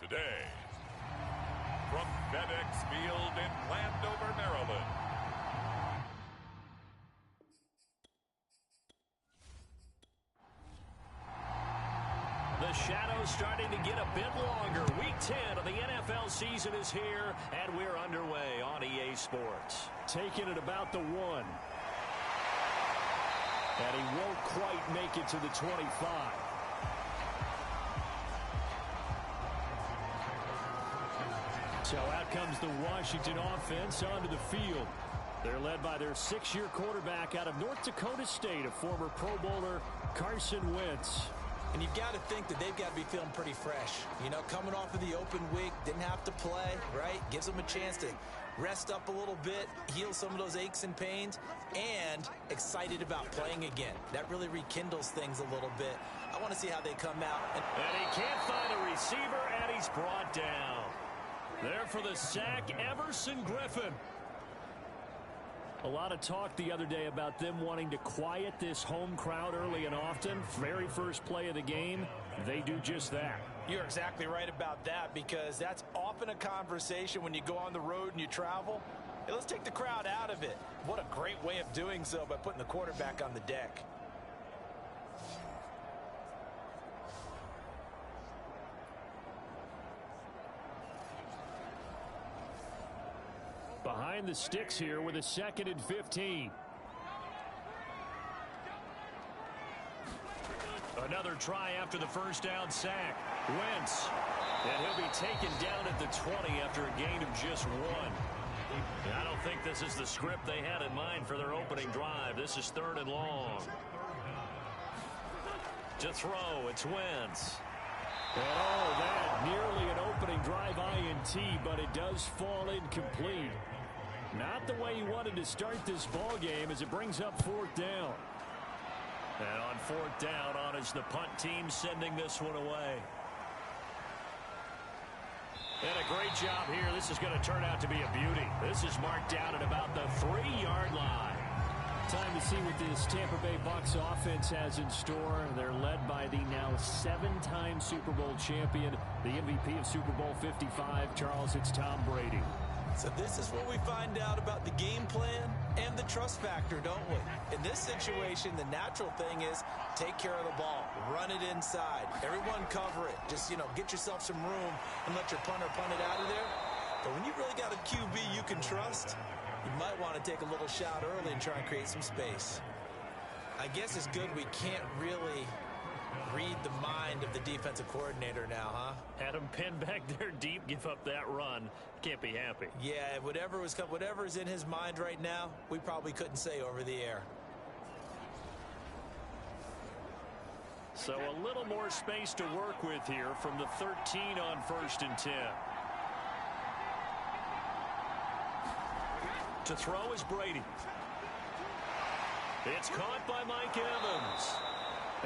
the day. From FedEx Field in Landover, Maryland. The shadow's starting to get a bit longer. Week 10 of the NFL season is here, and we're underway on EA Sports. Taking it about the 1. And he won't quite make it to the 25. So out comes the Washington offense onto the field. They're led by their 6-year quarterback out of North Dakota State, a former Pro Bowler, Carson Wentz. And you've got to think that they've got to be feeling pretty fresh. You know, coming off of the open week, didn't have to play, right? Gives them a chance to rest up a little bit, heal some of those aches and pains, and excited about playing again. That really rekindles things a little bit. I want to see how they come out. And he can't find a receiver, and he's brought down. There for the sack, Everson Griffin. A lot of talk the other day about them wanting to quiet this home crowd early and often. Very first play of the game, they do just that. You're exactly right about that, because that's often a conversation when you go on the road and you travel. Hey, let's take the crowd out of it. What a great way of doing so by putting the quarterback on the deck. Behind the sticks here with a 2nd and 15. Another try after the first down sack. Wentz. And he'll be taken down at the 20 after a gain of just 1. I don't think this is the script they had in mind for their opening drive. This is 3rd and long. To throw, it's Wentz. And all that, nearly an opening drive INT, but it does fall incomplete. Not the way he wanted to start this ball game as it brings up 4th down. And on 4th down, on is the punt team sending this one away. And a great job here. This is going to turn out to be a beauty. This is marked down at about the 3-yard line. Time to see what this Tampa Bay Bucs offense has in store. They're led by the now 7-time Super Bowl champion, the MVP of Super Bowl 55. Charles, it's Tom Brady. So this is what we find out about the game plan and the trust factor, don't we? In this situation, the natural thing is take care of the ball, run it inside, everyone cover it. Just, get yourself some room and let your punter punt it out of there. But when you really got a QB you can trust, you might want to take a little shot early and try and create some space. I guess it's good we can't really read the mind of the defensive coordinator now, huh? Had him pinned back there deep, give up that run. Can't be happy. Yeah, whatever's in his mind right now, we probably couldn't say over the air. So a little more space to work with here from the 13 on 1st and 10. To throw is Brady. It's caught by Mike Evans.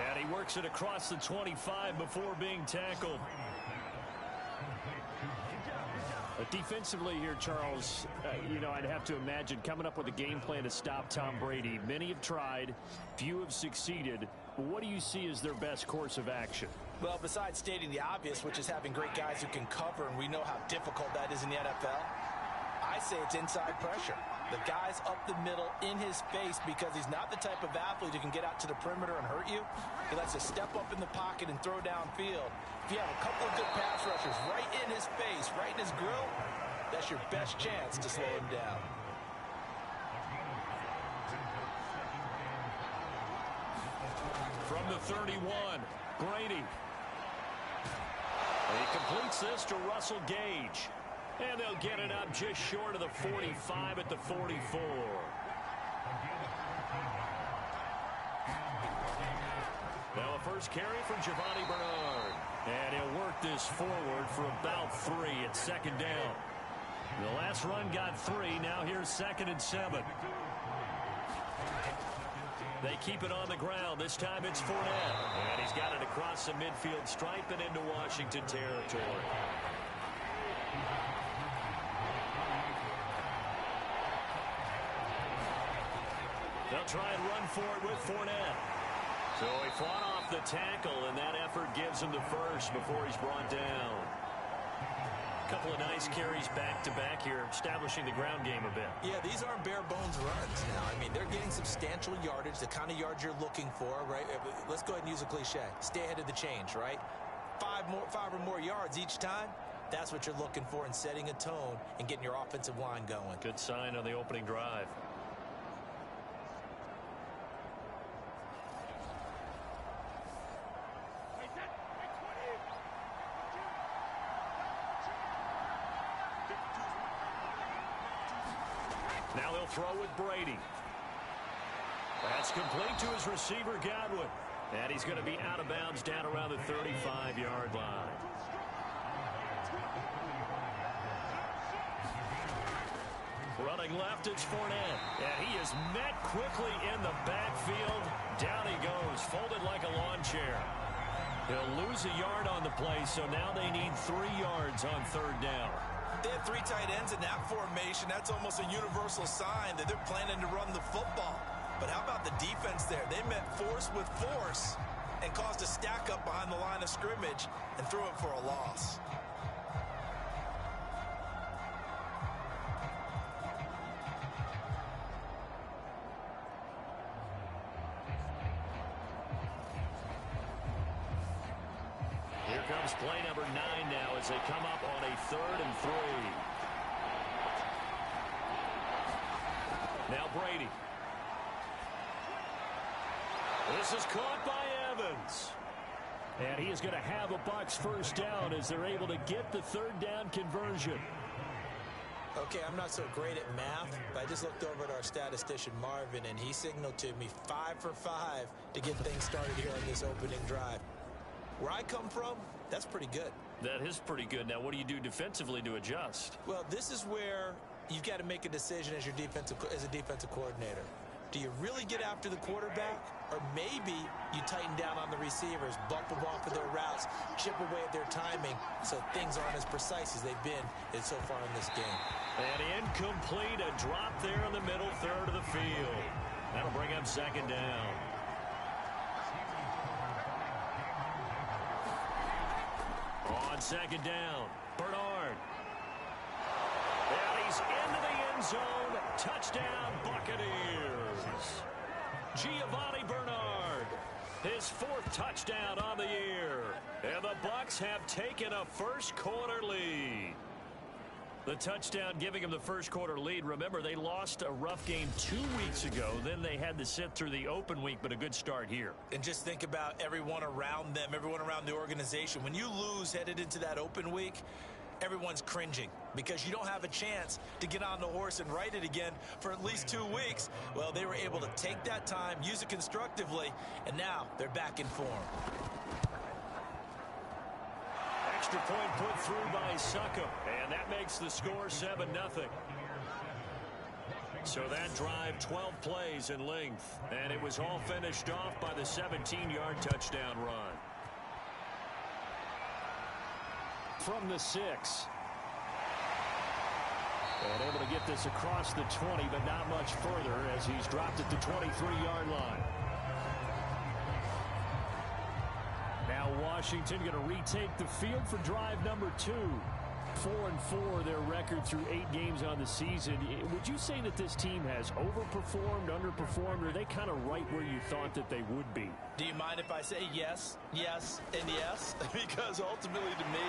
And he works it across the 25 before being tackled. But defensively here, Charles, I'd have to imagine coming up with a game plan to stop Tom Brady. Many have tried, few have succeeded. But what do you see as their best course of action? Well, besides stating the obvious, which is having great guys who can cover, and we know how difficult that is in the NFL, I say it's inside pressure. The guy's up the middle in his face because he's not the type of athlete who can get out to the perimeter and hurt you. He likes to step up in the pocket and throw downfield. If you have a couple of good pass rushers right in his face, right in his grill, that's your best chance to slow him down. From the 31, Brady. He completes this to Russell Gage. And they'll get it up just short of the 45 at the 44. Now a first carry from Giovanni Bernard. And he'll work this forward for about 3 at 2nd down. The last run got 3. Now here's 2nd and 7. They keep it on the ground. This time it's Fournette. And he's got it across the midfield stripe and into Washington territory. They'll try and run for it with Fournette. So he fought off the tackle, and that effort gives him the first before he's brought down. couple of nice carries back-to-back here, establishing the ground game a bit. Yeah, these aren't bare-bones runs now. I mean, they're getting substantial yardage, the kind of yards you're looking for, right? Let's go ahead and use a cliche. Stay ahead of the change, right? Five or more yards each time. That's what you're looking for in setting a tone and getting your offensive line going. Good sign on the opening drive. Now they'll throw with Brady. That's complete to his receiver, Godwin. And he's going to be out of bounds down around the 35-yard line. Running left, it's Fournette. And he is met quickly in the backfield. Down he goes, folded like a lawn chair. He'll lose a yard on the play, so now they need 3 yards on third down. They have 3 tight ends in that formation. That's almost a universal sign that they're planning to run the football. But how about the defense there? They met force with force and caused a stack up behind the line of scrimmage and threw it for a loss. Here comes play number 9 now as they come up on a 3rd and 3. Now Brady. This is caught by Evans. And he is going to have a Bucs first down as they're able to get the 3rd down conversion. Okay, I'm not so great at math, but I just looked over at our statistician Marvin, and he signaled to me 5 for 5 to get things started here on this opening drive. Where I come from, that's pretty good. That is pretty good. Now, what do you do defensively to adjust? Well, this is where you've got to make a decision as a defensive coordinator. Do you really get after the quarterback? Or maybe you tighten down on the receivers, bump them off of their routes, chip away at their timing so things aren't as precise as they've been so far in this game. And incomplete, a drop there in the middle third of the field. That'll bring up 2nd down. On 2nd down, Bernard. And he's into the end zone. Touchdown, Buccaneers. Giovanni Bernard, his 4th touchdown on the year. And the Bucs have taken a first-quarter lead. The touchdown giving them the first-quarter lead. Remember, they lost a rough game 2 weeks ago. Then they had to sit through the open week, but a good start here. And just think about everyone around them, everyone around the organization. When you lose headed into that open week, everyone's cringing because you don't have a chance to get on the horse and ride it again for at least 2 weeks. Well, they were able to take that time, use it constructively, and now they're back in form. Extra point put through by Suckup, and that makes the score 7-0. So that drive, 12 plays in length, and it was all finished off by the 17-yard touchdown run. From the 6. And able to get this across the 20, but not much further as he's dropped at the 23-yard line. Now Washington going to retake the field for drive number 2. 4-4 their record through 8 games on the season. Would you say that this team has overperformed, underperformed, or are they kind of right where you thought that they would be? Do you mind if I say yes, yes, and yes? Because ultimately to me,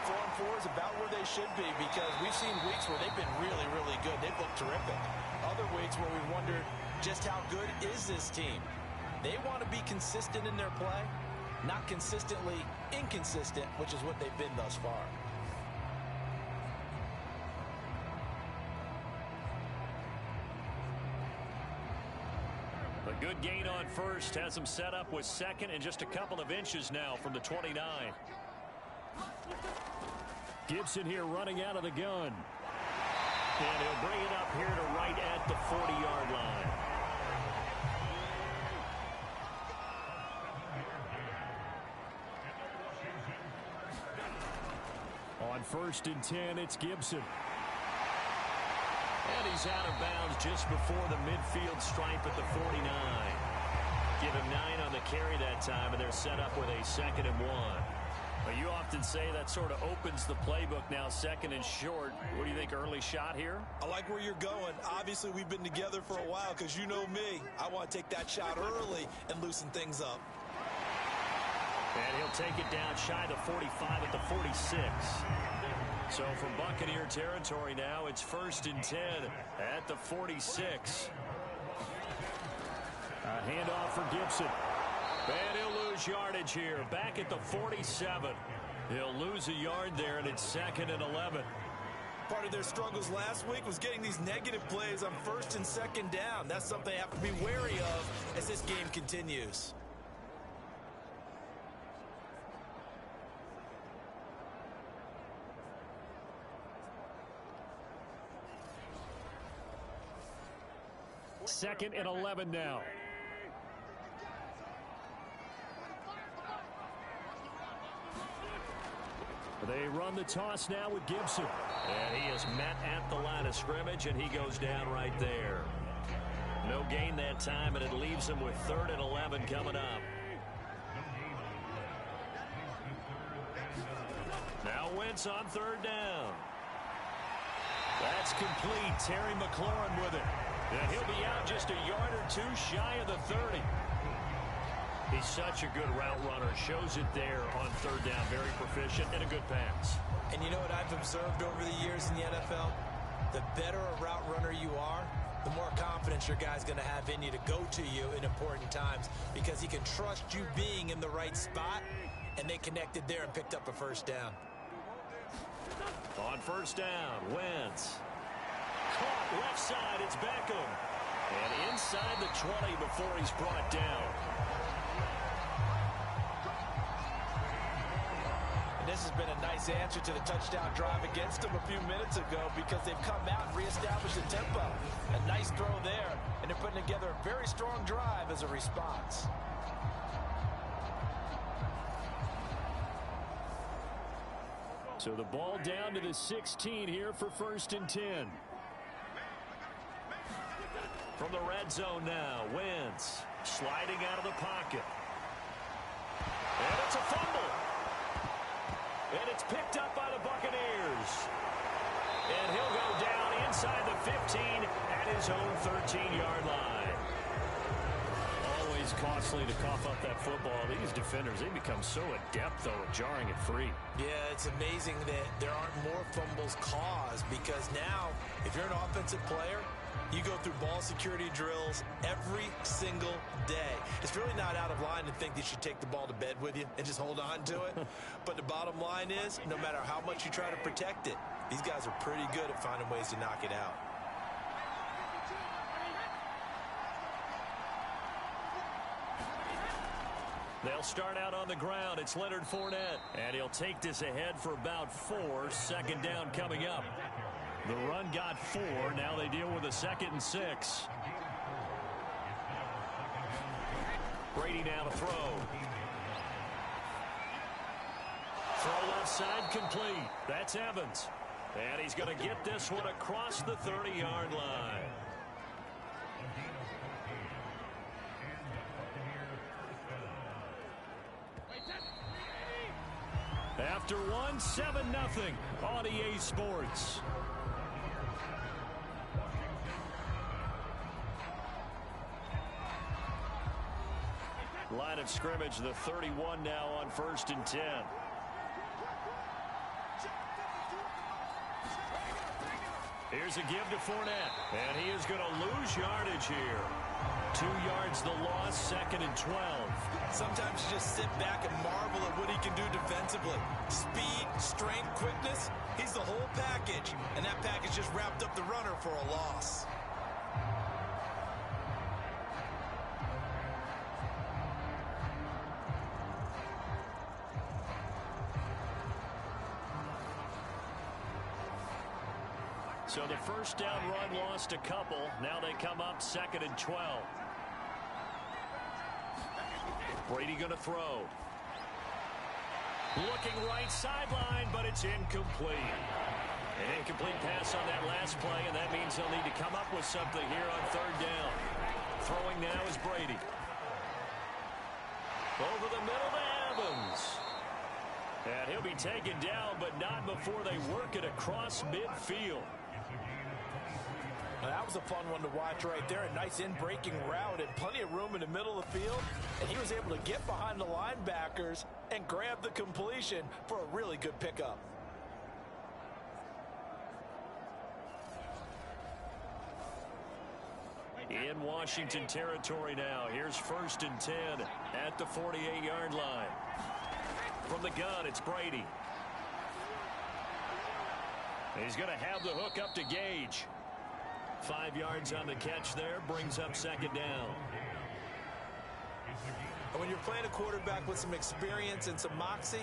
4-4 is about where they should be because we've seen weeks where they've been really, really good. They've looked terrific. Other weeks where we've wondered just how good is this team. They want to be consistent in their play, not consistently inconsistent, which is what they've been thus far. A good gain on first has them set up with 2nd and just a couple of inches now from the 29. Gibson here running out of the gun. And he'll bring it up here to right at the 40-yard line. On 1st and 10, it's Gibson. And he's out of bounds just before the midfield stripe at the 49. Give him 9 on the carry that time, and they're set up with a 2nd and 1. Well, you often say that sort of opens the playbook now, second and short. What do you think, early shot here? I like where you're going. Obviously, we've been together for a while because you know me. I want to take that shot early and loosen things up. And he'll take it down shy of 45 at the 46. So from Buccaneer territory now, it's 1st and 10 at the 46. A handoff for Gibson. And he'll lose yardage here. Back at the 47. He'll lose a yard there, and it's 2nd and 11. Part of their struggles last week was getting these negative plays on 1st and 2nd down. That's something they have to be wary of as this game continues. Second and 11 now. They run the toss now with Gibson. And he is met at the line of scrimmage, and he goes down right there. No gain that time, and it leaves him with 3rd and 11 coming up. Now Wentz on 3rd down. That's complete. Terry McLaurin with it. And he'll be out just a yard or two shy of the 30. He's such a good route runner. Shows it there on 3rd down. Very proficient and a good pass. And you know what I've observed over the years in the NFL? The better a route runner you are, the more confidence your guy's going to have in you to go to you in important times because he can trust you being in the right spot, and they connected there and picked up a 1st down. On 1st down, Wentz. Caught left side, it's Beckham. And inside the 20 before he's brought down. And this has been a nice answer to the touchdown drive against them a few minutes ago because they've come out and reestablished the tempo. A nice throw there, and they're putting together a very strong drive as a response. So the ball down to the 16 here for 1st and 10. From the red zone now, Wentz sliding out of the pocket. And it's a fumble. And it's picked up by the Buccaneers. And he'll go down inside the 15 at his own 13-yard line. Always costly to cough up that football. These defenders, they become so adept, though, at jarring it free. Yeah, it's amazing that there aren't more fumbles caused because now, if you're an offensive player, you go through ball security drills every single day. It's really not out of line to think that you should take the ball to bed with you and just hold on to it. But the bottom line is, no matter how much you try to protect it, these guys are pretty good at finding ways to knock it out. They'll start out on the ground. It's Leonard Fournette. And he'll take this ahead for about 4. 2nd down coming up. The run got 4. Now they deal with a 2nd and 6. Brady now to throw. Throw left side complete. That's Evans. And he's going to get this one across the 30-yard line. After one, 7-0 on EA Sports. Line of scrimmage, the 31 now on 1st and 10. Here's a give to Fournette, and he is going to lose yardage here. 2 yards the loss, 2nd and 12. Sometimes you just sit back and marvel at what he can do defensively. Speed, strength, quickness, he's the whole package. And that package just wrapped up the runner for a loss. So the 1st down run lost a couple. Now they come up 2nd and 12. Brady going to throw. Looking right sideline, but it's incomplete. An incomplete pass on that last play, and that means they'll need to come up with something here on 3rd down. Throwing now is Brady. Over the middle to Evans. And he'll be taken down, but not before they work it across midfield. Now, that was a fun one to watch right there. A nice in-breaking route and plenty of room in the middle of the field. And he was able to get behind the linebackers and grab the completion for a really good pickup. In Washington territory now. Here's 1st and 10 at the 48-yard line. From the gun, it's Brady. He's going to have the hook up to Gage. 5 yards on the catch there, brings up 2nd down. And when you're playing a quarterback with some experience and some moxie,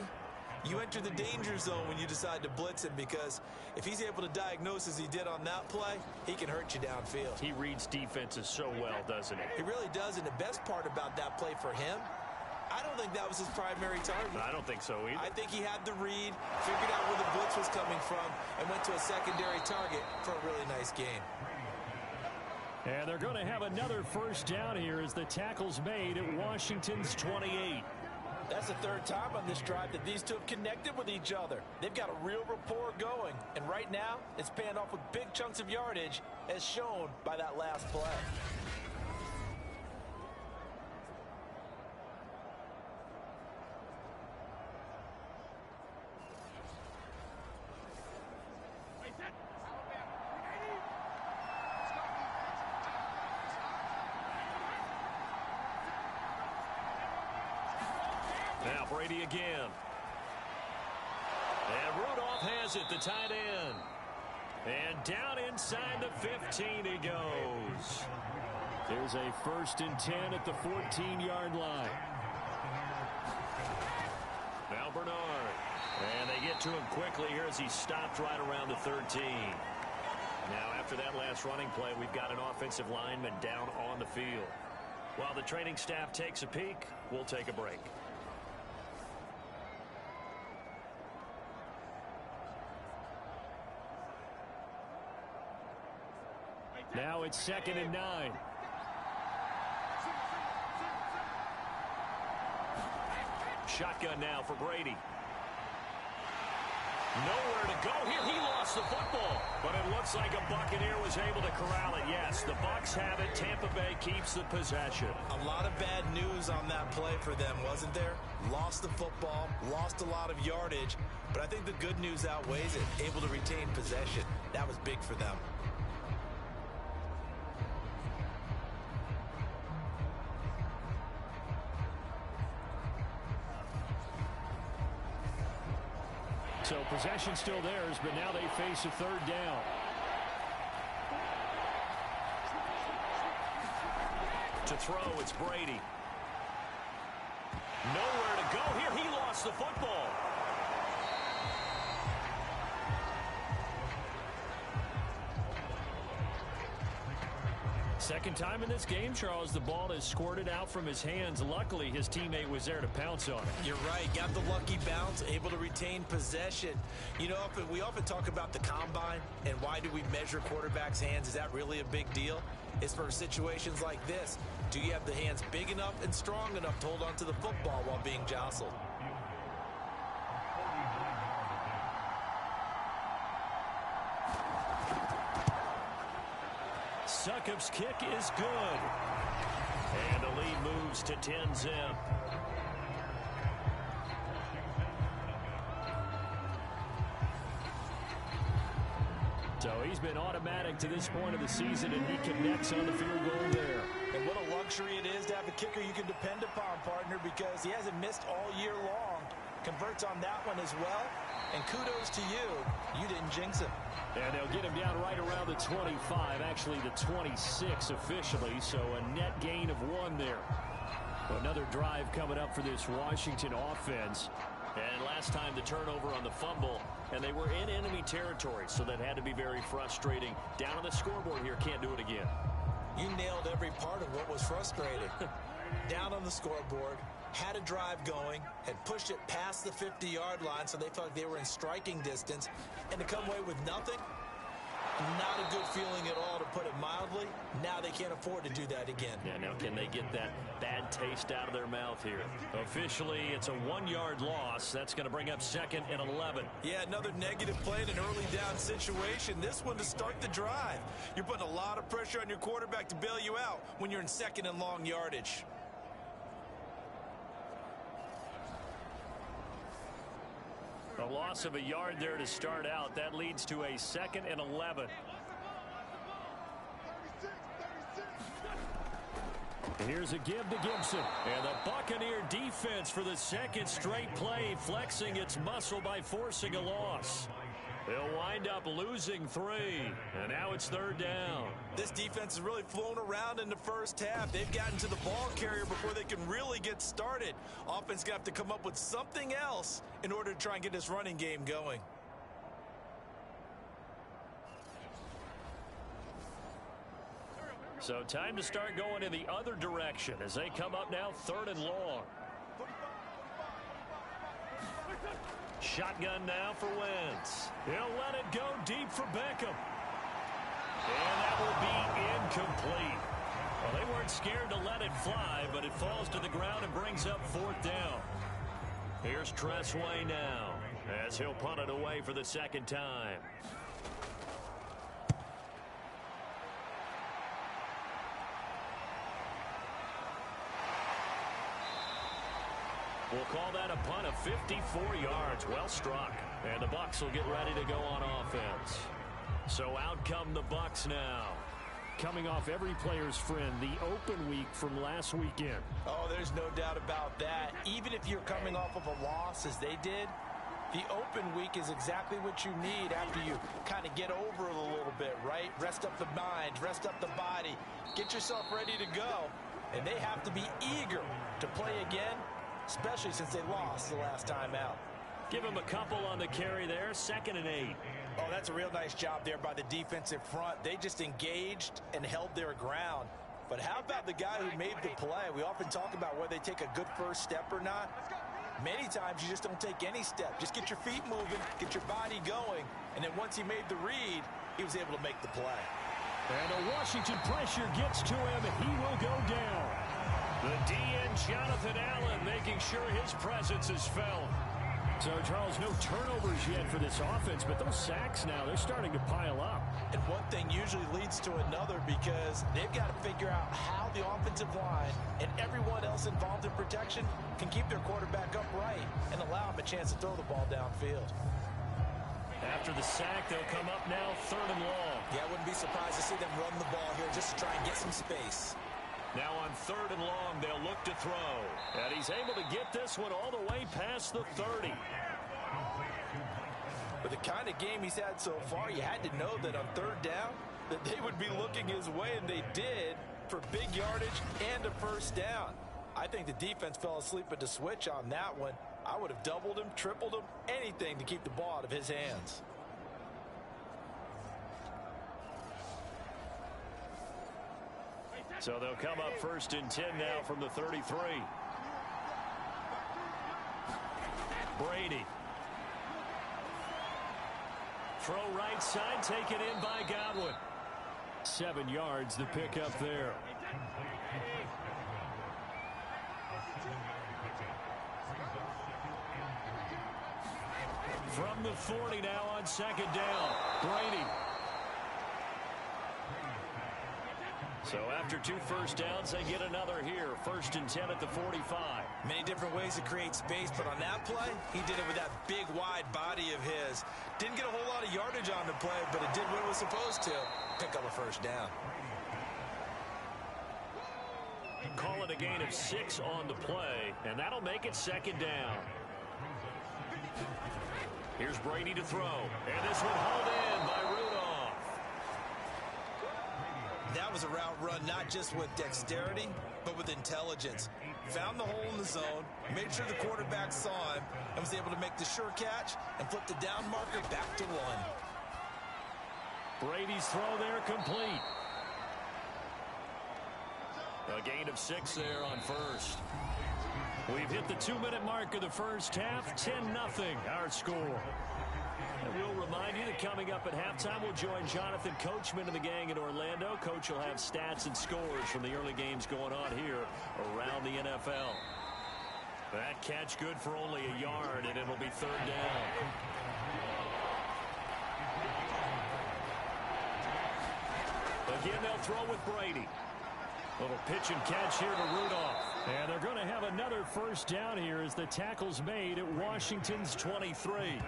you enter the danger zone when you decide to blitz him, because if he's able to diagnose as he did on that play, he can hurt you downfield. He reads defenses so well, doesn't he? He really does, and the best part about that play for him, I don't think that was his primary target. I don't think so either. I think he had the read, figured out where the blitz was coming from, and went to a secondary target for a really nice game. And they're going to have another 1st down here as the tackle's made at Washington's 28. That's the 3rd time on this drive that these two have connected with each other. They've got a real rapport going, and right now it's paying off with big chunks of yardage, as shown by that last play. Now Brady again. And Rudolph has it, the tight end. And down inside the 15 he goes. There's a 1st and 10 at the 14-yard line. Now Bernard. And they get to him quickly here as he stopped right around the 13. Now after that last running play, we've got an offensive lineman down on the field. While the training staff takes a peek, we'll take a break. Now it's 2nd and 9. Shotgun now for Brady. Nowhere to go here. He lost the football. But it looks like a Buccaneer was able to corral it. Yes, the Bucs have it. Tampa Bay keeps the possession. A lot of bad news on that play for them, wasn't there? Lost the football, lost a lot of yardage. But I think the good news outweighs it. Able to retain possession. That was big for them. So possession still theirs, but now they face a 3rd down. To throw, it's Brady. Nowhere to go here. He lost the football. Second time in this game, Charles, the ball is squirted out from his hands. Luckily, his teammate was there to pounce on it. You're right. Got the lucky bounce, able to retain possession. You know, we often talk about the combine and why do we measure quarterbacks' hands. Is that really a big deal? It's for situations like this. Do you have the hands big enough and strong enough to hold onto the football while being jostled? Succop's kick is good. And the lead moves to 10-zip. So he's been automatic to this point of the season, and he connects on the field goal there. And what a luxury it is to have a kicker you can depend upon, partner, because he hasn't missed all year long. Converts on that one as well. And kudos to you. You didn't jinx him. And they'll get him down right around the 25, actually the 26 officially, so a net gain of 1 there. Another drive coming up for this Washington offense. And last time the turnover on the fumble, and they were in enemy territory, so that had to be very frustrating. Down on the scoreboard here, can't do it again. You nailed every part of what was frustrating. Down on the scoreboard, had a drive going, had pushed it past the 50-yard line so they felt like they were in striking distance, and to come away with nothing, Not a good feeling at all, to put it mildly. Now they can't afford to do that again. Yeah, now can they get that bad taste out of their mouth here? Officially, it's a 1-yard loss. That's going to bring up 2nd and 11. Yeah, another negative play in an early down situation. This one to start the drive. You're putting a lot of pressure on your quarterback to bail you out when you're in 2nd and long yardage. A loss of a yard there to start out. That leads to a 2nd and 11. Here's a give to Gibson. And the Buccaneer defense for the 2nd straight play, flexing its muscle by forcing a loss. They'll wind up losing 3. And now it's 3rd down. This defense has really flown around in the first half. They've gotten to the ball carrier before they can really get started. Offense going to have to come up with something else in order to try and get this running game going. So time to start going in the other direction as they come up now 3rd and long. Shotgun now for Wentz. He'll let it go deep for Beckham. And that will be incomplete. Well, they weren't scared to let it fly, but it falls to the ground and brings up 4th down. Here's Tressway now as he'll punt it away for the 2nd time. We'll call that a punt of 54 yards. Well struck. And the Bucs will get ready to go on offense. So out come the Bucs now. Coming off every player's friend, the open week from last weekend. Oh, there's no doubt about that. Even if you're coming off of a loss as they did, the open week is exactly what you need after you kind of get over it a little bit, right? Rest up the mind, rest up the body, get yourself ready to go. And they have to be eager to play again, especially since they lost the last time out. Give him a couple on the carry there, 2nd and 8. Oh, that's a real nice job there by the defensive front. They just engaged and held their ground. But how about the guy who made the play? We often talk about whether they take a good first step or not. Many times you just don't take any step. Just get your feet moving, get your body going, and then once he made the read, he was able to make the play. And the Washington pressure gets to him, and he will go down. The DN, Jonathan Allen, making sure his presence is felt. So, Charles, no turnovers yet for this offense, but those sacks now, they're starting to pile up. And one thing usually leads to another because they've got to figure out how the offensive line and everyone else involved in protection can keep their quarterback upright and allow him a chance to throw the ball downfield. After the sack, they'll come up now 3rd and long. Yeah, I wouldn't be surprised to see them run the ball here just to try and get some space. Now on 3rd and long, they'll look to throw. And he's able to get this one all the way past the 30. With the kind of game he's had so far, you had to know that on 3rd down, that they would be looking his way, and they did, for big yardage and a 1st down. I think the defense fell asleep at the switch on that one. I would have doubled him, tripled him, anything to keep the ball out of his hands. So they'll come up 1st and 10 now from the 33. Brady. Throw right side, taken in by Godwin. 7 yards, the pickup there. From the 40 now on 2nd down. Brady. So after 2 first downs, they get another here. 1st and 10 at the 45. Many different ways to create space, but on that play, he did it with that big, wide body of his. Didn't get a whole lot of yardage on the play, but it did what it was supposed to. Pick up a 1st down. Call it a gain of 6 on the play, and that'll make it 2nd down. Here's Brady to throw, and this one hauled in by Rudolph. That was a route run not just with dexterity, but with intelligence. Found the hole in the zone, made sure the quarterback saw him, and was able to make the sure catch and flip the down marker back to 1. Brady's throw there complete. A gain of 6 there on 1st. We've hit the 2-minute mark of the first half. 10-0 our score. And we'll remind remind you that coming up at halftime, we'll join Jonathan Coachman and the gang in Orlando. Coach will have stats and scores from the early games going on here around the NFL. That catch good for only a yard, and it'll be third down. Again, they'll throw with Brady. Little pitch and catch here to Rudolph. And they're going to have another first down here as the tackle's made at Washington's 23.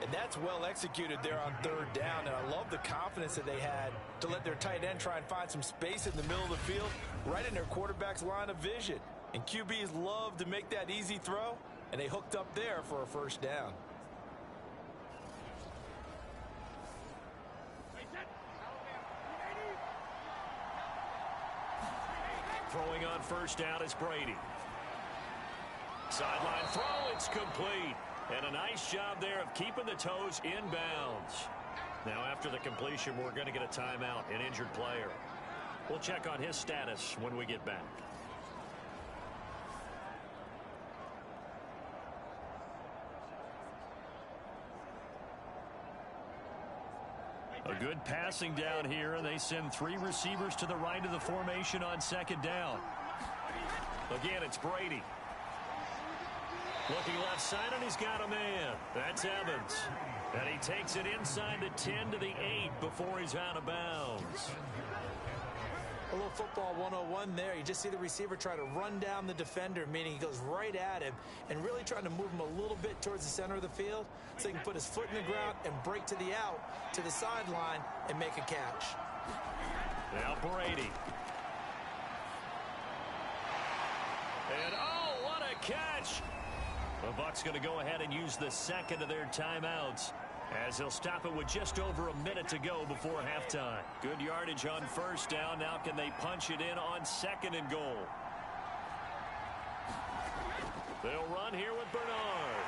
And that's well executed there on third down. And I love the confidence that they had to let their tight end try and find some space in the middle of the field, right in their quarterback's line of vision. And QBs love to make that easy throw, and they hooked up there for a first down. Throwing on first down is Brady. Sideline throw, it's complete. And a nice job there of keeping the toes inbounds. Now after the completion, we're going to get a timeout, an injured player. We'll check on his status when we get back. A good passing down here, and they send three receivers to the right of the formation on second down. Again, it's Brady. Looking left side, and he's got a man. That's Evans. And he takes it inside the 10 to the 8 before he's out of bounds. A little football 101 there. You just see the receiver try to run down the defender, meaning he goes right at him and really trying to move him a little bit towards the center of the field so he can put his foot in the ground and break to the out, to the sideline, and make a catch. Now Brady. And oh, what a catch! The Bucs going to go ahead and use the second of their timeouts as they'll stop it with just over a minute to go before halftime. Good yardage on first down. Now can they punch it in on second and goal? They'll run here with Bernard.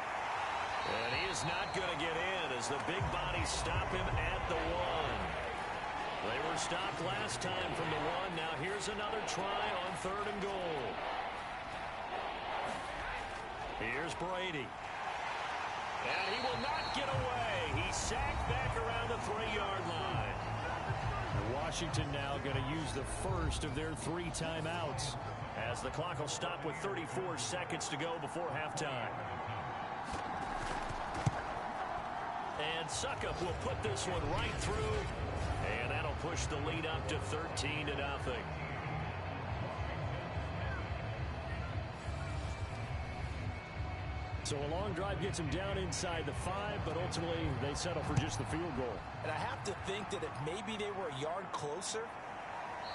And he is not going to get in as the big bodies stop him at the 1. They were stopped last time from the 1. Now here's another try on third and goal. Here's Brady. And he will not get away. He's sacked back around the 3-yard line. Washington now going to use the first of their 3 timeouts as the clock will stop with 34 seconds to go before halftime. And Suckup will put this one right through, and that'll push the lead up to 13-0. So a long drive gets them down inside the 5, but ultimately they settle for just the field goal. And I have to think that if maybe they were a yard closer,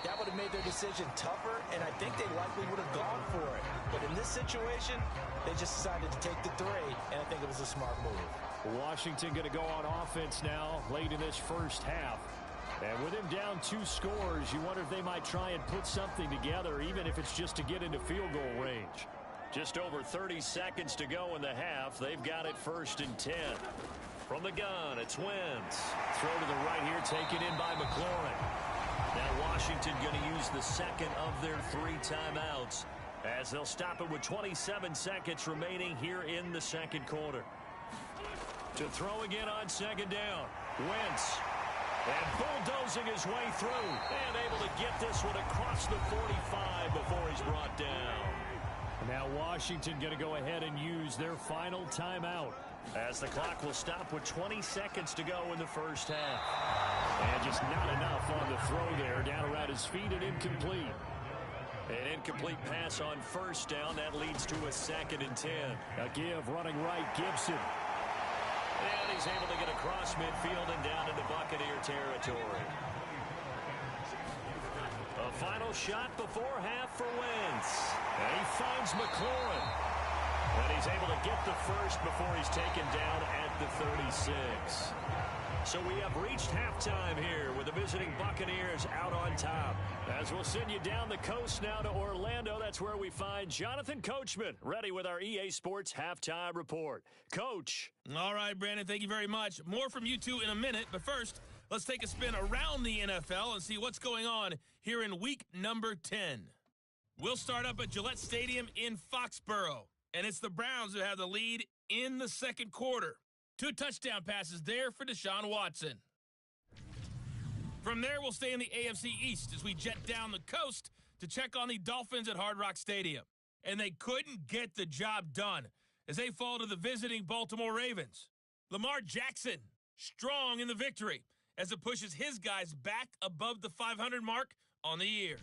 that would have made their decision tougher, and I think they likely would have gone for it. But in this situation, they just decided to take the 3, and I think it was a smart move. Washington going to go on offense now late in this first half. And with him down 2 scores, you wonder if they might try and put something together, even if it's just to get into field goal range. Just over 30 seconds to go in the half. They've got it 1st and 10. From the gun, it's Wentz. Throw to the right here, taken in by McLaurin. Now Washington going to use the second of their 3 timeouts as they'll stop it with 27 seconds remaining here in the second quarter. To throw again on second down. Wentz. And bulldozing his way through. And able to get this one across the 45 before he's brought down. Now Washington going to go ahead and use their final timeout as the clock will stop with 20 seconds to go in the first half. And just not enough on the throw there. Down around his feet and incomplete. An incomplete pass on first down. That leads to a 2nd and 10. A give running right, Gibson. And he's able to get across midfield and down into Buccaneer territory. A final shot before half for Wentz. And he finds McLaurin. And he's able to get the first before he's taken down at the 36. So we have reached halftime here with the visiting Buccaneers out on top. As we'll send you down the coast now to Orlando, that's where we find Jonathan Coachman, ready with our EA Sports Halftime Report. Coach. All right, Brandon, thank you very much. More from you two in a minute, but first, let's take a spin around the NFL and see what's going on here in week number 10. We'll start up at Gillette Stadium in Foxborough, and it's the Browns who have the lead in the second quarter. 2 touchdown passes there for Deshaun Watson. From there, we'll stay in the AFC East as we jet down the coast to check on the Dolphins at Hard Rock Stadium. And they couldn't get the job done as they fall to the visiting Baltimore Ravens. Lamar Jackson, strong in the victory as it pushes his guys back above the 500 mark on the year.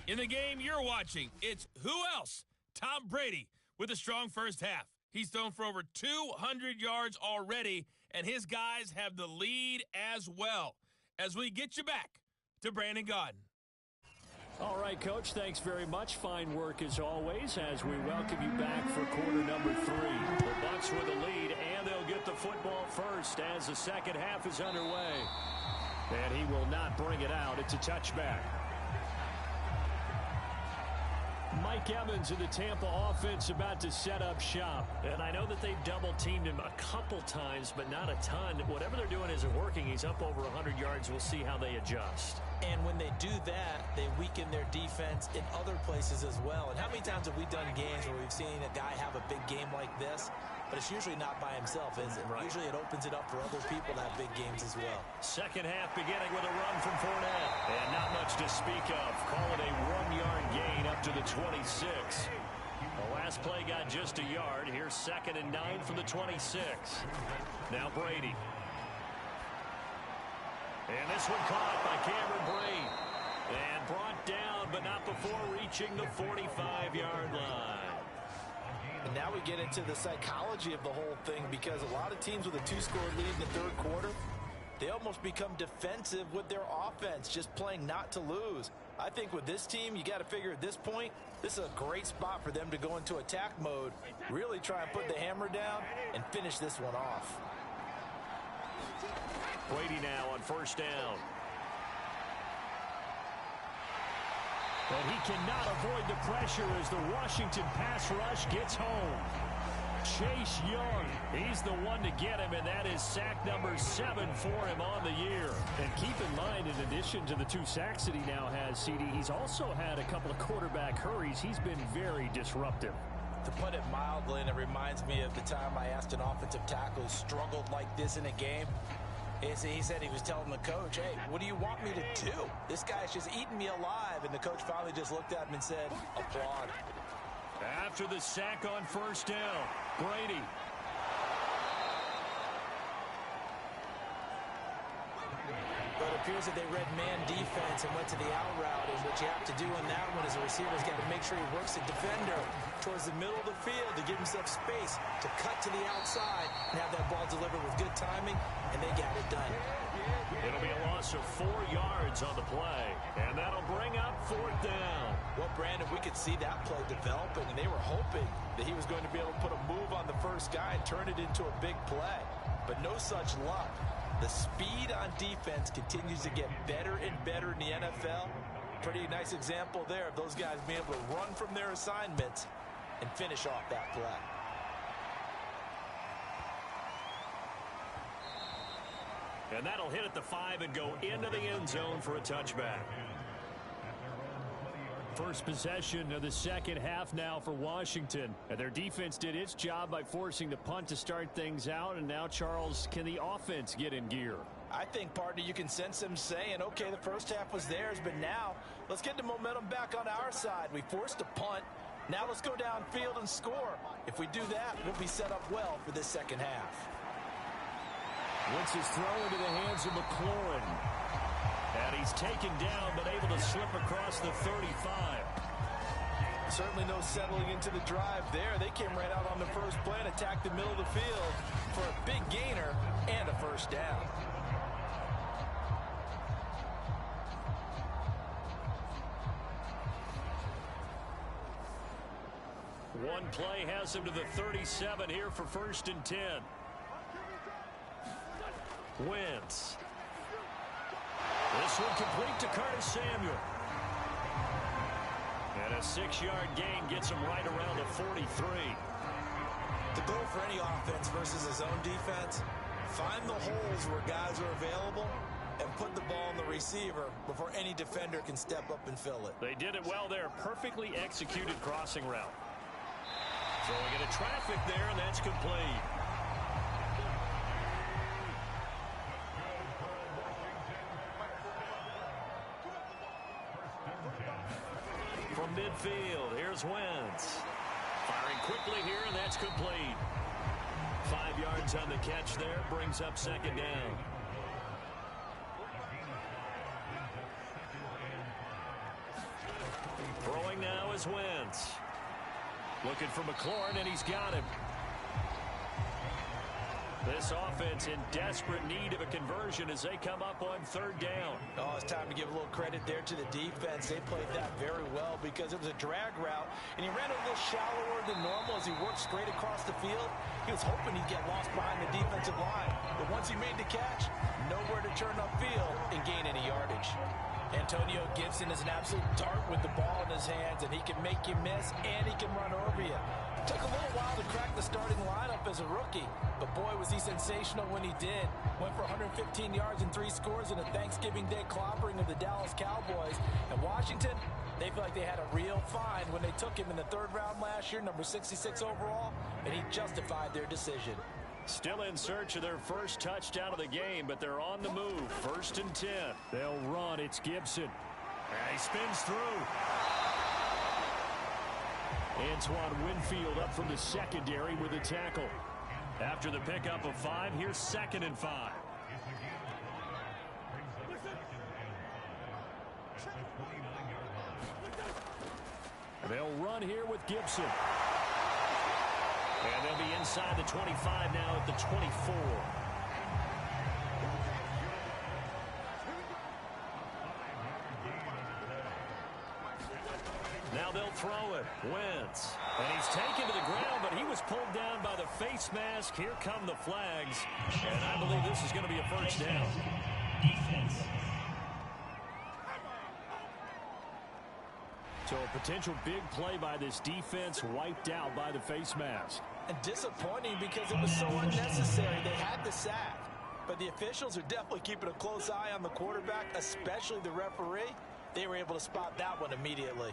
In the game you're watching, it's who else? Tom Brady with a strong first half. He's thrown for over 200 yards already, and his guys have the lead as well. As we get you back to Brandon Gaudin. All right, Coach, thanks very much. Fine work as always as we welcome you back for quarter number 3. The Bucs with the lead, and they'll get the football first as the second half is underway. And he will not bring it out. It's a touchback. Mike Evans of the Tampa offense about to set up shop. And I know that they've double-teamed him a couple times, but not a ton. Whatever they're doing isn't working. He's up over 100 yards. We'll see how they adjust. And when they do that, they weaken their defense in other places as well. And how many times have we done games where we've seen a guy have a big game like this, but it's usually not by himself, is it? Right. Usually it opens it up for other people to have big games as well. Second half beginning with a run from Fournette. And not much to speak of. Call it a 1-yard gain up to the 26. The last play got just a yard. Here's 2nd and 9 from the 26. Now Brady. And this one caught by Cameron Brate. And brought down, but not before reaching the 45-yard line. And now we get into the psychology of the whole thing, because a lot of teams with a 2-score lead in the third quarter, they almost become defensive with their offense, just playing not to lose. I think with this team, you got to figure at this point, this is a great spot for them to go into attack mode, really try and put the hammer down and finish this one off. Brady now on first down. And he cannot avoid the pressure as the Washington pass rush gets home. Chase Young, he's the one to get him, and that is sack number 7 for him on the year. And keep in mind, in addition to the 2 sacks that he now has, CD, he's also had a couple of quarterback hurries. He's been very disruptive. To put it mildly, and it reminds me of the time I asked an offensive tackle who struggled like this in a game. He said he was telling the coach, hey, what do you want me to do? This guy's just eating me alive. And the coach finally just looked at him and said, applaud. After the sack on first down, Brady. But it appears that they read man defense and went to the out route. And what you have to do in that one is a receiver's got to make sure he works the defender towards the middle of the field to give himself space to cut to the outside and have that ball delivered with good timing, and they got it done. It'll be a loss of 4 yards on the play, and that'll bring up 4th down. Well, Brandon, we could see that play developing, and they were hoping that he was going to be able to put a move on the first guy and turn it into a big play. But no such luck. The speed on defense continues to get better and better in the NFL. Pretty nice example there of those guys being able to run from their assignments and finish off that play. And that'll hit at the 5 and go into the end zone for a touchback. First possession of the second half now for Washington. And their defense did its job by forcing the punt to start things out. And now, Charles, can the offense get in gear? I think, partner, you can sense them saying, okay, the first half was theirs, but now let's get the momentum back on our side. We forced a punt. Now let's go downfield and score. If we do that, we'll be set up well for this second half. Wentz is thrown into the hands of McLaurin. And he's taken down, but able to slip across the 35. Certainly no settling into the drive there. They came right out on the first play and attacked the middle of the field for a big gainer and a first down. One play has him to the 37 here for 1st and 10. Wentz. This one complete to Curtis Samuel. And a 6-yard gain gets him right around the 43. The goal for any offense versus his own defense, find the holes where guys are available and put the ball in the receiver before any defender can step up and fill it. They did it well there. Perfectly executed crossing route. Throwing into traffic there, and that's complete. From midfield, here's Wentz. Firing quickly here, and that's complete. 5 yards on the catch there, brings up second down. Throwing now is Wentz. Looking for McLaurin, and he's got him. This offense in desperate need of a conversion as they come up on third down. Oh, it's time to give a little credit there to the defense. They played that very well because it was a drag route, and he ran a little shallower than normal as he worked straight across the field. He was hoping he'd get lost behind the defensive line, but once he made the catch, nowhere to turn upfield and gain any yardage. Antonio Gibson is an absolute dart with the ball in his hands, and he can make you miss, and he can run over you. Took a little while to crack the starting lineup as a rookie, but boy, was he sensational when he did. Went for 115 yards and 3 scores in a Thanksgiving Day clobbering of the Dallas Cowboys. And Washington, they feel like they had a real find when they took him in the 3rd round last year, number 66 overall, and he justified their decision. Still in search of their first touchdown of the game, but they're on the move. 1st and 10. They'll run. It's Gibson. And he spins through. Antoine Winfield up from the secondary with a tackle. After the pickup of 5, here's 2nd and 5. They'll run here with Gibson. And they'll be inside the 25 now at the 24. Now they'll throw it. Wentz. And he's taken to the ground, but he was pulled down by the face mask. Here come the flags. And I believe this is going to be a first down. So a potential big play by this defense wiped out by the face mask. And disappointing because it was so unnecessary. They had the sack. But the officials are definitely keeping a close eye on the quarterback, especially the referee. They were able to spot that one immediately.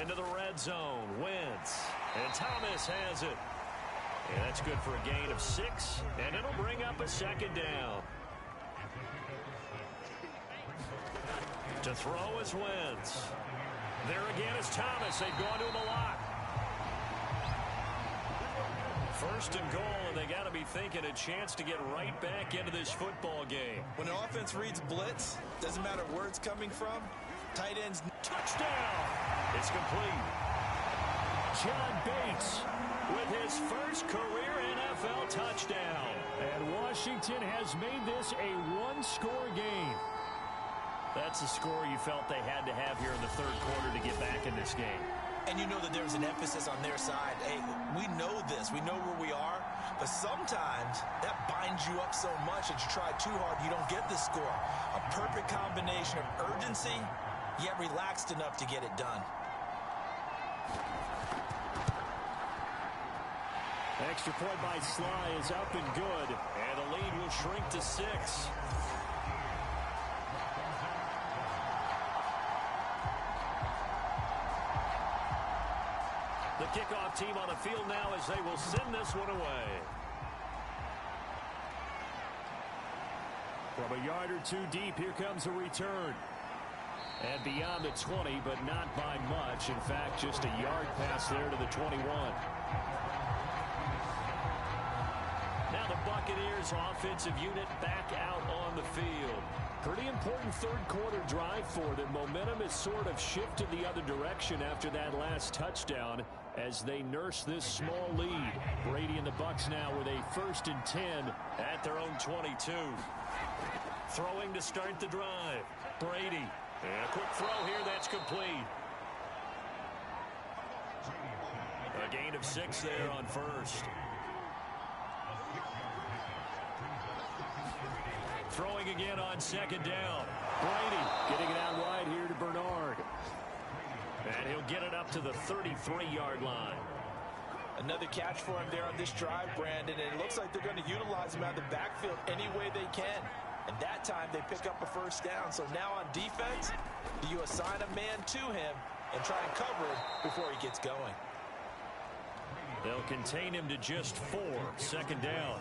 Into the red zone. Wentz. And Thomas has it. And that's good for a gain of 6. And it'll bring up a 2nd down. To throw is Wentz. There again is Thomas. They've gone to him a lot. 1st and goal, and they got to be thinking a chance to get right back into this football game. When an offense reads blitz, doesn't matter where it's coming from, tight ends. Touchdown! It's complete. John Bates with his first career NFL touchdown. And Washington has made this a 1-score game. That's the score you felt they had to have here in the 3rd quarter to get back in this game. And you know that there's an emphasis on their side. Hey, we know this. We know where we are. But sometimes that binds you up so much that you try too hard, you don't get the score. A perfect combination of urgency, yet relaxed enough to get it done. Extra point by Sly is up and good. And the lead will shrink to 6. The kickoff team on the field now as they will send this one away. From a yard or 2 deep, here comes a return. And beyond the 20, but not by much. In fact, just a yard pass there to the 21. Now the Buccaneers offensive unit back out on the field. Pretty important 3rd quarter drive for them. Momentum has sort of shifted the other direction after that last touchdown as they nurse this small lead. Brady and the Bucs now with a 1st and 10 at their own 22. Throwing to start the drive. Brady. And a quick throw here, that's complete. A gain of 6 there on 1st. Throwing again on 2nd down. Brady getting it out wide here to Bernard. And he'll get it up to the 33-yard line. Another catch for him there on this drive, Brandon, and it looks like they're going to utilize him out of the backfield any way they can. And that time they pick up a first down. So now on defense, do you assign a man to him and try and cover him before he gets going? They'll contain him to just 4. Second down.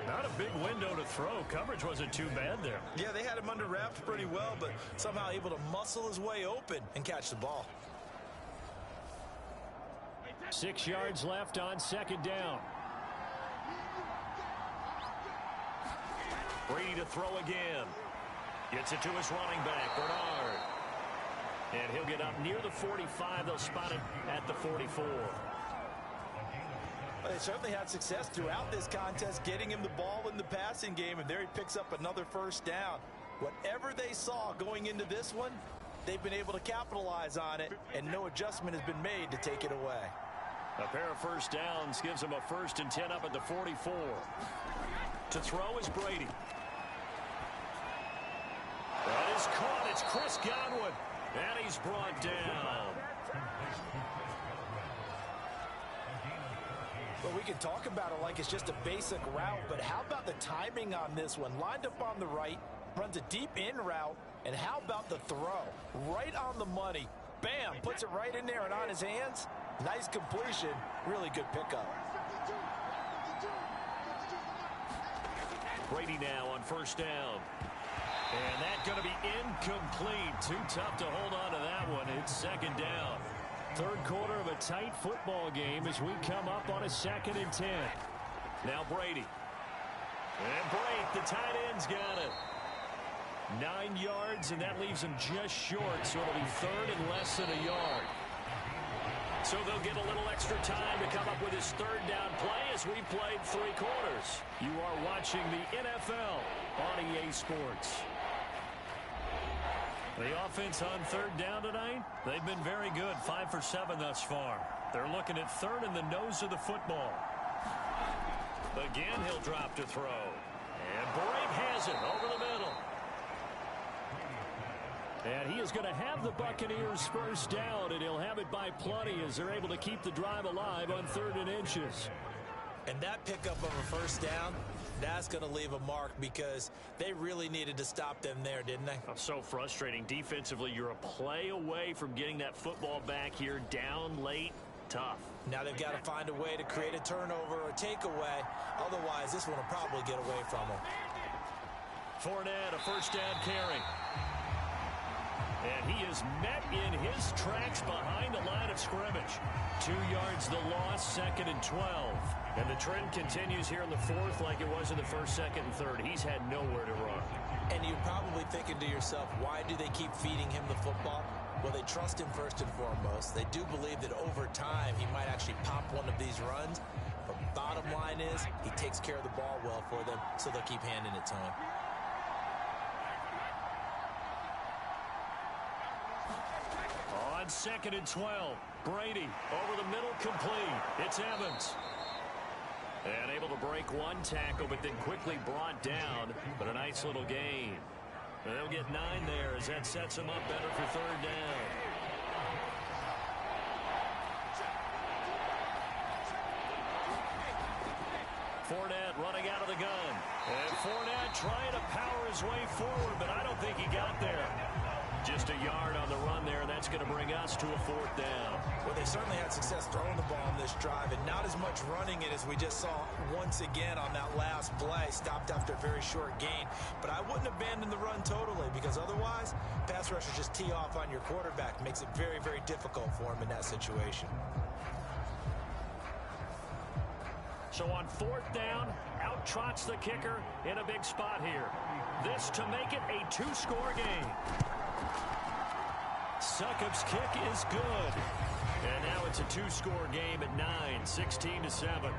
Not a big window to throw. Coverage wasn't too bad there. Yeah, they had him under wraps pretty well, but somehow able to muscle his way open and catch the ball. 6 yards left on second down. Brady to throw again. Gets it to his running back, Bernard. And he'll get up near the 45. They'll spot it at the 44. Well, they certainly had success throughout this contest getting him the ball in the passing game, and there he picks up another first down. Whatever they saw going into this one, they've been able to capitalize on it, and no adjustment has been made to take it away. A pair of first downs gives him a 1st and 10 up at the 44. To throw is Brady. That is caught. It's Chris Godwin. And he's brought down. Well, we can talk about it like it's just a basic route, but how about the timing on this one? Lined up on the right, runs a deep in route, and how about the throw? Right on the money. Bam, puts it right in there and on his hands. Nice completion, really good pickup. Brady now on first down. And that's going to be incomplete. Too tough to hold on to that one. It's second down. Third quarter of a tight football game as we come up on a 2nd and 10. Now Brady. And Brady, the tight end's got it. 9 yards, and that leaves him just short, so it'll be 3rd and less than a yard. So they'll get a little extra time to come up with his 3rd down play as we played 3 quarters. You are watching the NFL on EA Sports. The offense on 3rd down tonight, they've been very good. 5 for 7 thus far. They're looking at 3rd in the nose of the football. Again, he'll drop to throw. And Brady has it over the middle. And he is going to have the Buccaneers first down, and he'll have it by plenty as they're able to keep the drive alive on 3rd and inches. And that pickup of a first down, that's going to leave a mark because they really needed to stop them there, didn't they? Oh, so frustrating. Defensively, you're a play away from getting that football back here down late. Tough. Now they've got to find a way to create a turnover or takeaway. Otherwise, this one will probably get away from them. Fournette, a first down carry. And he is met in his tracks behind the line of scrimmage. 2 yards the loss, 2nd and 12. And the trend continues here in the 4th like it was in the 1st, 2nd, and 3rd. He's had nowhere to run. And you're probably thinking to yourself, why do they keep feeding him the football? Well, they trust him first and foremost. They do believe that over time he might actually pop one of these runs. But bottom line is he takes care of the ball well for them, so they'll keep handing it to him. On 2nd and 12, Brady over the middle, complete. It's Evans. And able to break one tackle, but then quickly brought down. But a nice little gain. And they'll get 9 there as that sets them up better for 3rd down. Fournette running out of the gun. And Fournette trying to power his way forward, but I don't think he got there. Just a yard on the run there. That's going to bring us to a 4th down. Well, they certainly had success throwing the ball on this drive, and not as much running it as we just saw once again on that last play. Stopped after a very short gain. But I wouldn't abandon the run totally, because otherwise, pass rushers just tee off on your quarterback. Makes it very, very difficult for him in that situation. So on 4th down, out trots the kicker in a big spot here. This to make it a 2-score game. Succop's kick is good. And now it's a 2-score game at 9, 16-7.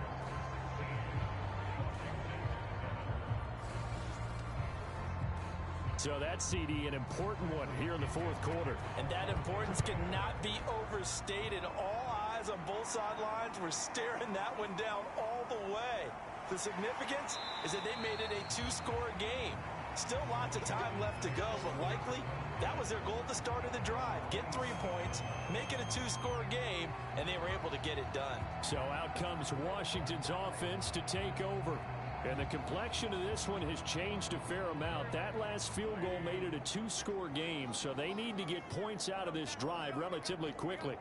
So that CD, an important one here in the 4th quarter. And that importance cannot be overstated. All eyes on both sidelines were staring that one down all the way. The significance is that they made it a 2-score game. Still lots of time left to go, but likely that was their goal at the start of the drive. Get 3 points, make it a 2-score game, and they were able to get it done. So out comes Washington's offense to take over. And the complexion of this one has changed a fair amount. That last field goal made it a 2-score game, so they need to get points out of this drive relatively quickly.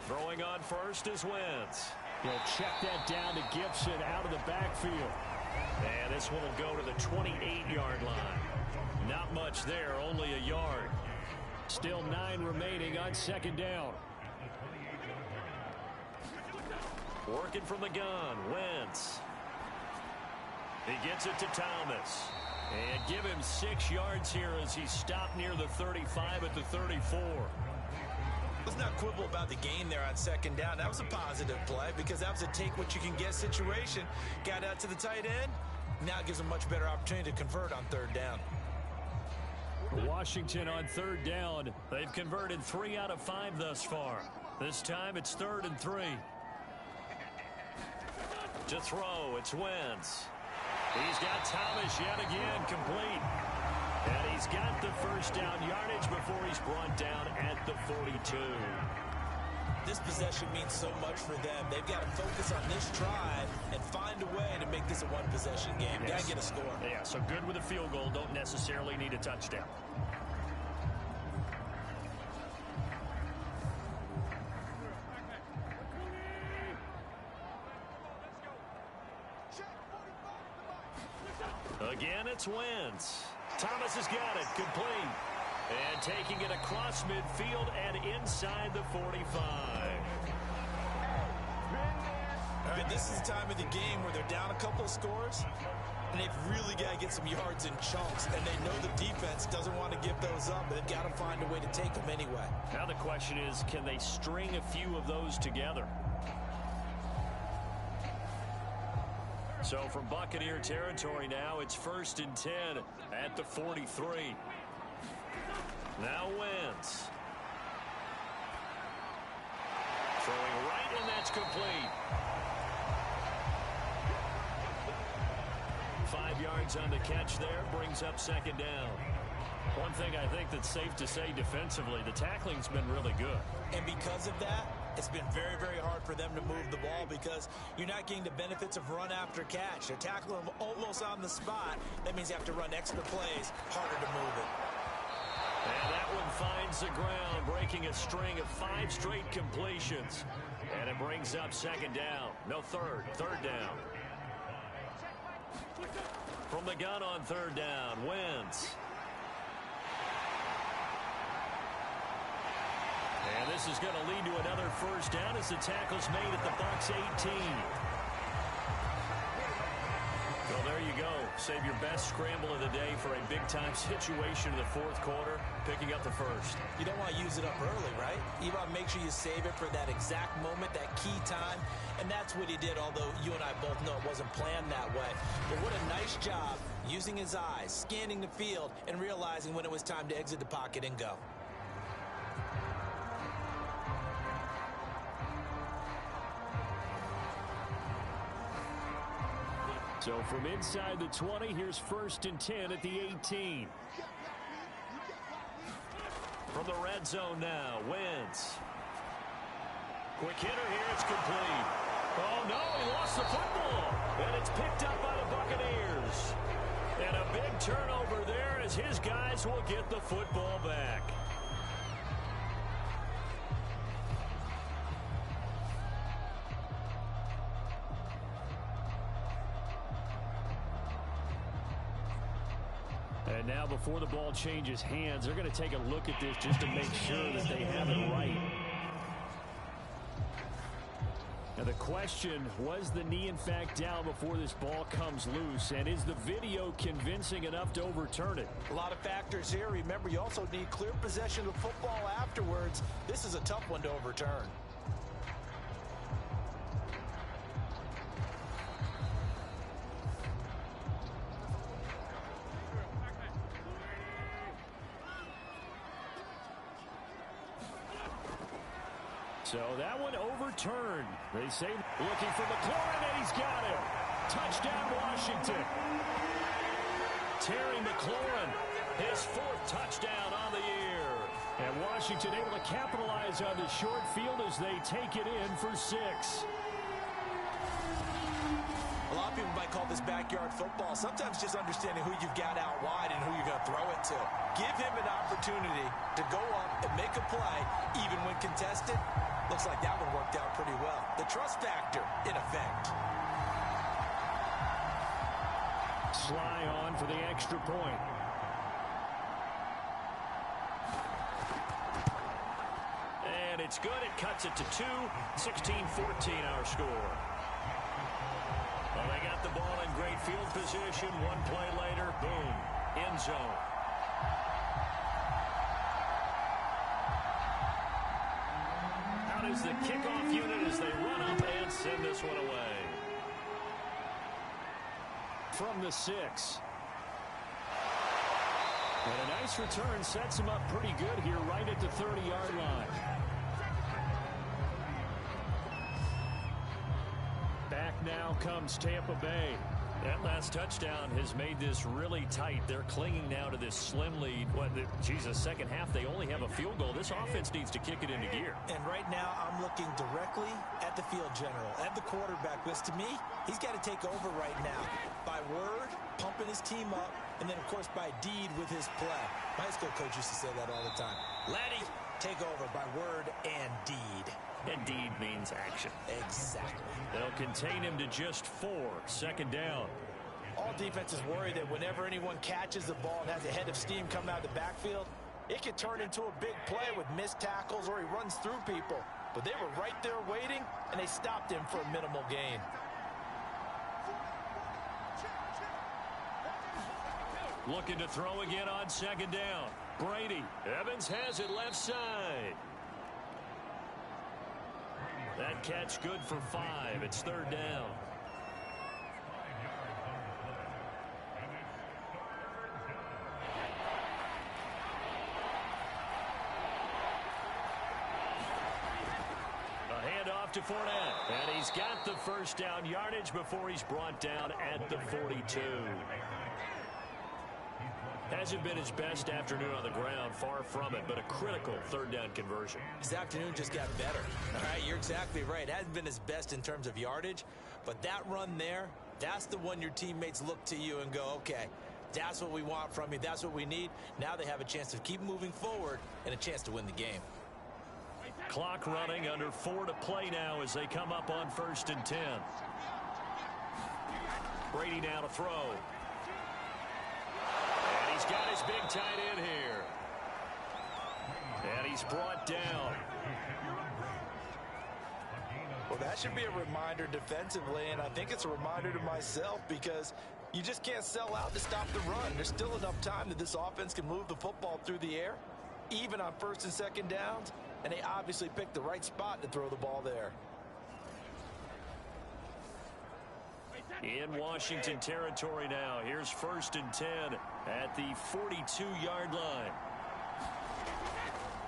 Throwing on first is Wentz. He'll check that down to Gibson out of the backfield. And this one will go to the 28-yard line. Not much there, only a yard. Still 9 remaining on second down. Working from the gun, Wentz. He gets it to Thomas. And give him 6 yards here as he stopped near the 35 at the 34. Let's not quibble about the gain there on second down. That was a positive play because that was a take-what-you-can-get situation. Got out to the tight end. Now it gives them much better opportunity to convert on third down. Washington on third down. They've converted 3 out of 5 thus far. This time it's 3rd and 3. To throw, it's Wentz. He's got Thomas yet again complete. And he's got the first down yardage before he's brought down at the 42. This possession means so much for them. They've got to focus on this drive and find a way to make this a one-possession game. Yes. Got to get a score. Yeah, so good with a field goal. Don't necessarily need a touchdown. Again, it's Wentz. Thomas has got it, complete. And taking it across midfield and inside the 45. But this is the time of the game where they're down a couple of scores, and they've really got to get some yards in chunks, and they know the defense doesn't want to give those up, but they've got to find a way to take them anyway. Now the question is, can they string a few of those together? So from Buccaneer territory now, it's 1st and 10 at the 43. Now Wentz. Throwing right, and that's complete. 5 yards on the catch there, brings up second down. One thing I think that's safe to say defensively, the tackling's been really good. And because of that, it's been very, very hard for them to move the ball because you're not getting the benefits of run after catch. They're tackling them almost on the spot. That means you have to run extra plays, harder to move it. And that one finds the ground, breaking a string of 5 straight completions. And it brings up second down. No, third down. From the gun on third down, Wentz. And this is going to lead to another first down as the tackle's made at the Bucs 18. Well, there you go. Save your best scramble of the day for a big-time situation in the 4th quarter, picking up the first. You don't want to use it up early, right? You want to make sure you save it for that exact moment, that key time, and that's what he did, although you and I both know it wasn't planned that way. But what a nice job using his eyes, scanning the field, and realizing when it was time to exit the pocket and go. So from inside the 20, here's 1st and 10 at the 18. From the red zone now, Wentz. Quick hitter here, it's complete. Oh no, he lost the football. And it's picked up by the Buccaneers. And a big turnover there as his guys will get the football back. And now before the ball changes hands, they're going to take a look at this just to make sure that they have it right. Now the question, was the knee in fact down before this ball comes loose? And is the video convincing enough to overturn it? A lot of factors here. Remember, you also need clear possession of the football afterwards. This is a tough one to overturn. So that one overturned. They say looking for McLaurin, and he's got it. Touchdown, Washington. Terry McLaurin, his 4th touchdown on the year. And Washington able to capitalize on the short field as they take it in for 6. A lot of people might call this backyard football. Sometimes just understanding who you've got out wide and who you're going to throw it to. Give him an opportunity to go up and make a play, even when contested. Looks like that one worked out pretty well. The trust factor, in effect. Sly on for the extra point. And it's good. It cuts it to 2. 16-14 our score. Well, they got the ball in great field position. One play later, boom, end zone. Out is the kickoff unit as they run up and send this one away. From the 6. And a nice return sets him up pretty good here right at the 30-yard line. Back now comes Tampa Bay. That last touchdown has made this really tight. They're clinging now to this slim lead. Second half, they only have a field goal. This offense needs to kick it into gear. And right now, I'm looking directly at the field general, at the quarterback, because to me, he's got to take over right now. By word, pumping his team up, and then, of course, by deed with his play. My high school coach used to say that all the time. Laddie, take over by word and deed. And deed means action. Exactly. They'll contain him to just 4. Second down. All defenses worry that whenever anyone catches the ball and has a head of steam coming out of the backfield, it could turn into a big play with missed tackles or he runs through people. But they were right there waiting, and they stopped him for a minimal gain. Looking to throw again on second down. Brady. Evans has it left side. That catch good for 5. It's third down. A handoff to Fournette. And he's got the first down yardage before he's brought down at the 42. Hasn't been his best afternoon on the ground, far from it, but a critical third down conversion. His afternoon just got better. All right, you're exactly right. Hasn't been his best in terms of yardage, but that run there, that's the one your teammates look to you and go, okay, that's what we want from you. That's what we need. Now they have a chance to keep moving forward and a chance to win the game. Clock running, under 4 to play now as they come up on 1st and 10. Brady now to throw. He's got his big tight end here. And he's brought down. Well, that should be a reminder defensively, and I think it's a reminder to myself because you just can't sell out to stop the run. There's still enough time that this offense can move the football through the air, even on 1st and 2nd downs, and they obviously picked the right spot to throw the ball there. In Washington territory now. Here's 1st and 10 at the 42-yard line.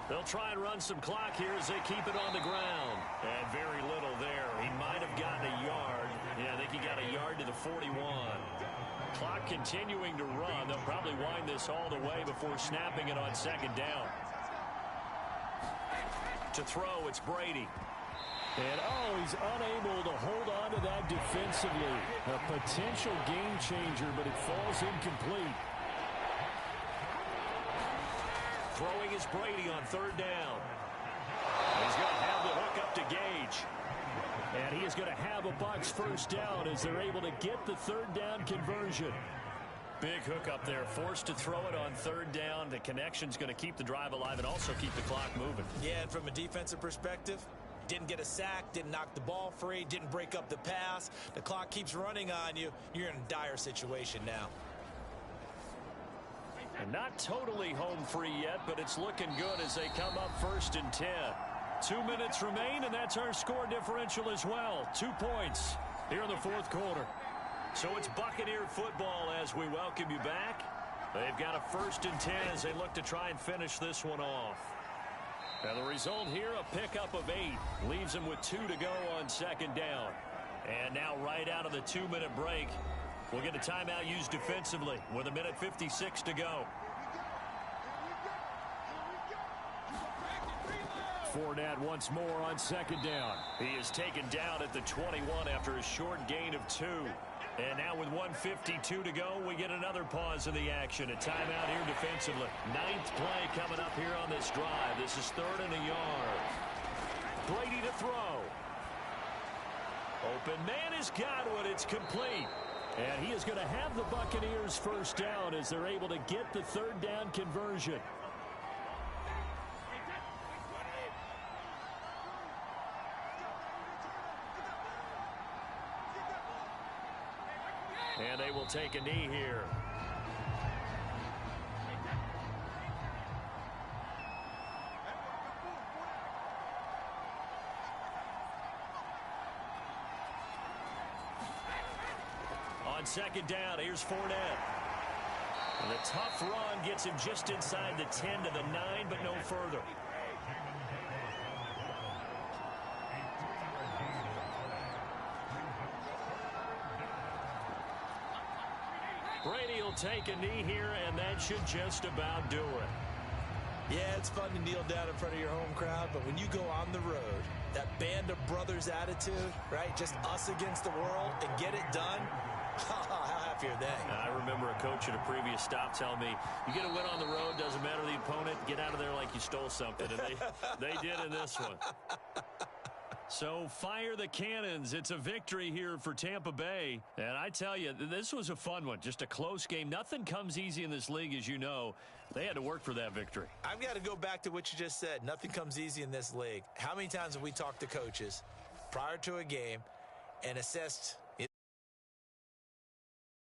They'll try and run some clock here as they keep it on the ground. And very little there. He might have gotten a yard. Yeah, I think he got a yard to the 41. Clock continuing to run. They'll probably wind this all the way before snapping it on 2nd down. To throw, it's Brady. And, he's unable to hold on to that defensively. A potential game changer, but it falls incomplete. Throwing is Brady on 3rd down. He's going to have the hook up to Gage. And he is going to have a Bucs first down as they're able to get the 3rd down conversion. Big hook up there, forced to throw it on 3rd down. The connection's going to keep the drive alive and also keep the clock moving. Yeah, and from a defensive perspective, didn't get a sack, didn't knock the ball free, didn't break up the pass. The clock keeps running on you. You're in a dire situation now. And not totally home free yet, but it's looking good as they come up 1st and 10. 2 minutes remain, and that's our score differential as well. 2 points here in the 4th quarter. So it's Buccaneer football as we welcome you back. They've got a 1st and 10 as they look to try and finish this one off. Now the result here, a pickup of 8. Leaves them with 2 to go on 2nd down. And now right out of the 2-minute break, We'll get a timeout used defensively with 1:56 to go. Fournette once more on second down. He is taken down at the 21 after a short gain of 2. And now with 1:52 to go, we get another pause in the action. A timeout here defensively. 9th play coming up here on this drive. This is 3rd and a yard. Brady to throw. Open man has got one. It's complete. And he is going to have the Buccaneers first down as they're able to get the 3rd down conversion. And they will take a knee here. On second down, here's Fournette. And the tough run gets him just inside the 10 to the 9, but no further. Brady will take a knee here, and that should just about do it. Yeah, it's fun to kneel down in front of your home crowd, but when you go on the road, that band of brothers attitude, right, just us against the world, and get it done, how happy are they? I remember a coach at a previous stop telling me, you get a win on the road, doesn't matter the opponent, get out of there like you stole something. And they did in this one. So fire the cannons. It's a victory here for Tampa Bay. And I tell you, this was a fun one. Just a close game. Nothing comes easy in this league, as you know. They had to work for that victory. I've got to go back to what you just said. Nothing comes easy in this league. How many times have we talked to coaches prior to a game and assessed